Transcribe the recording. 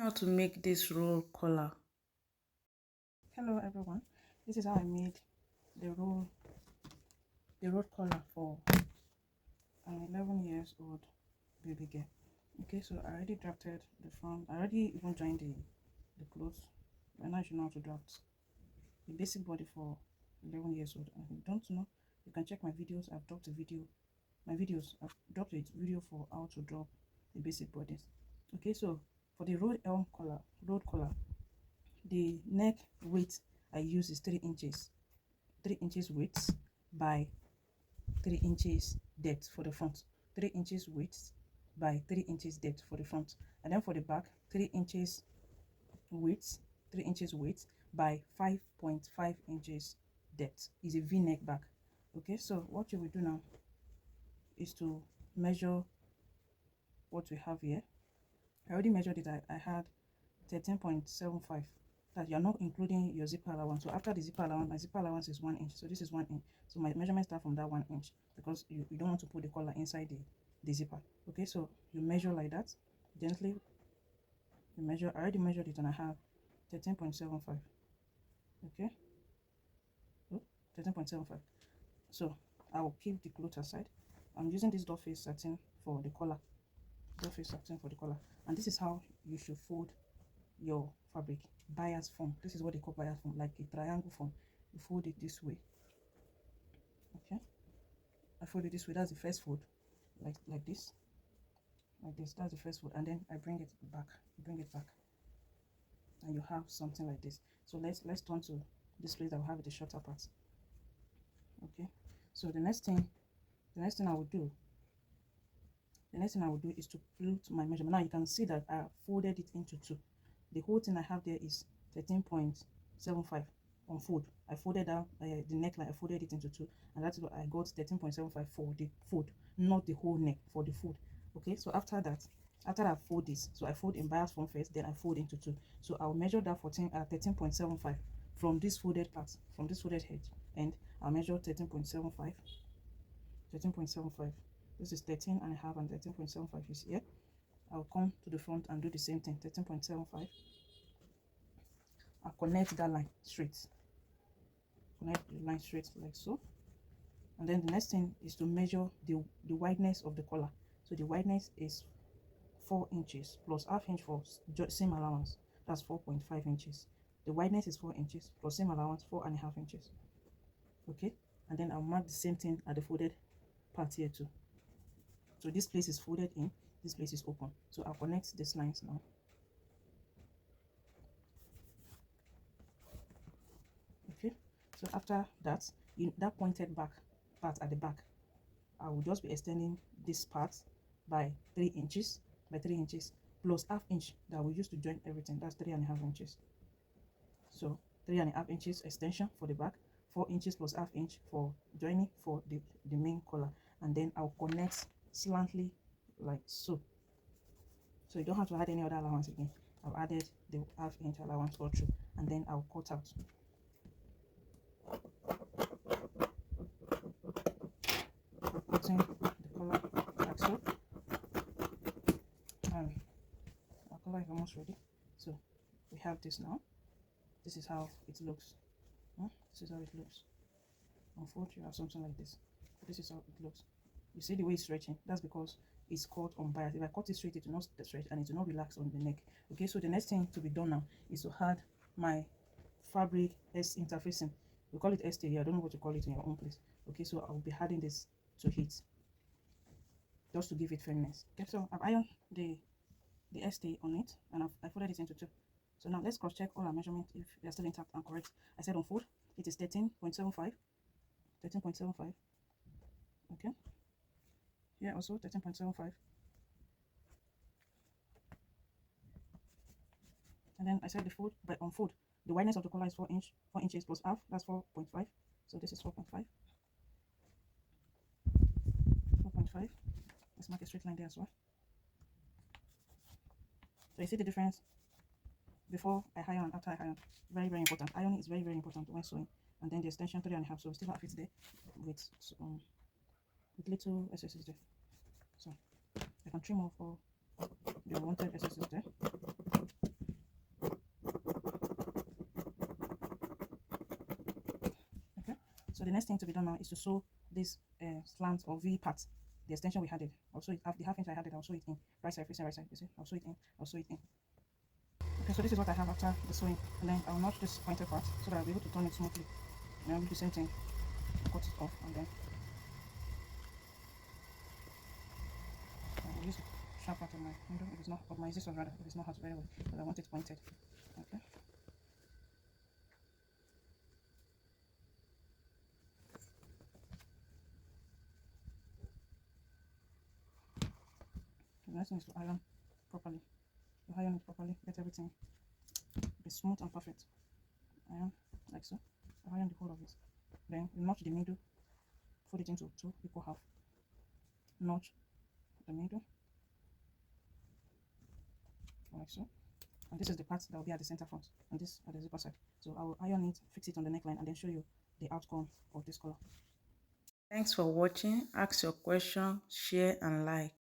how to make this roll collar. Hello everyone, this is how I made the roll collar for an 11 years old baby girl. Okay, so I already drafted the front. I already even joined the clothes. And now you should know how to draft the basic body for 11 years old. And if you don't know, you can check my videos. I've dropped a video. I've dropped a video for how to drop the basic bodies. Okay, so for the roll collar, the neck width I use is 3 inches. 3 inches width by 3 inches depth for the front. 3 inches width by 3 inches depth for the front. And then for the back, 3 inches width, 3 inches width by 5.5 inches depth. Is a V-neck back. Okay, so what you will do now is to measure what we have here. I already measured it. I had 13.75. that you're not including your zipper allowance. So after the zipper allowance, my zipper allowance is 1 inch. So this is 1 inch. So my measurement start from that 1 inch because you don't want to put the collar inside the zipper. Okay, so you measure like that. Gently you measure. I already measured it and I have 13.75. Okay. Oh, 13.75. So I will keep the cloth aside. I'm using this doll face satin for the collar. Doll face satin for the collar. And this is how you should fold your fabric. Bias form. This is what they call bias form, like a triangle form. You fold it this way. Okay, I fold it this way. That's the first fold, like this, that's the first fold, and then I bring it back, and you have something like this. So let's turn to this place that will have the shorter part. Okay, so the next thing I will do is to put my measurement. Now you can see that I folded it into two. The whole thing I have there is 13.75 on fold. I folded down the neckline. I folded it into two, and that's what I got 13.75 for the fold, not the whole neck, for the fold. Okay, so after I fold this, so I fold in bias form first, then I fold into two. So I'll measure that 13.75 from this folded part, from this folded edge, and I'll measure 13.75. This is 13 and a half, and 13.75 is here. I'll come to the front and do the same thing. 13.75. I'll connect that line straight. Connect the line straight like so. And then the next thing is to measure the wideness of the collar. So the wideness is 4 inches plus half inch for same allowance. That's 4.5 inches. The wideness is 4 inches plus same allowance 4.5 inches. Okay, and then I'll mark the same thing at the folded part here too. So this place is folded in, this place is open. So I'll connect these lines now. Okay, so after that, that pointed back part at the back, I will just be extending this part by 3 inches plus half inch that we use to join everything. That's 3.5 inches. So 3.5 inches extension for the back, 4 inches plus half inch for joining for the main collar, and then I'll connect slantly like so. So you don't have to add any other allowance again. I've added the half inch allowance all through, and then I'll cut out. Putting the collar like so, and our collar is almost ready. So we have this now. This is how it looks. This is how it looks. Unfold, you have something like this. This is how it looks. You see the way it's stretching? That's because it's cut on bias. If I cut it straight, it will not stretch and it will not relax on the neck. Okay, so the next thing to be done now is to add my fabric S interfacing. We call it ST here. I don't know what you call it in your own place. Okay, so I'll be adding this to it just to give it firmness. Okay, so I've ironed the ST on it, and I folded it into two. So now let's cross check all our measurements if they are still intact and correct. I said on fold it is 13.75. Okay, here also 13.75. And then I said the fold, but on fold the wideness of the collar is 4 inches plus half, that's 4.5. So this is 4.5. Let's mark a straight line there as well. So you see the difference before I iron and after I iron. Very important. Ironing is very important when sewing. And then the extension 3.5, so we still have it there with little SSs there. So I can trim off all the wanted SSs there. the next thing to be done now is to sew this slant or V part, the extension we added. I'll sew it, the half inch I added, I'll sew it in. Right side facing right side, you see? I'll sew it in, I'll sew it in. Okay, so this is what I have after the sewing. And then I'll notch this pointed part so that I'll be able to turn it smoothly. And I'll do the same thing. Cut it off and then I'll use the sharp part of my needle, if it's not, of my scissors rather, if it's not hot very well, because I want it pointed. Okay. The next thing is to iron properly. You iron it properly, get everything be smooth and perfect. Iron like so. Iron the whole of it. Then you notch the middle, fold it into 2 equal half. Notch the middle like so. And this is the part that will be at the center front, and this at the zipper side. So I will iron it, fix it on the neckline, and then show you the outcome of this color. Thanks for watching. Ask your question, share and like.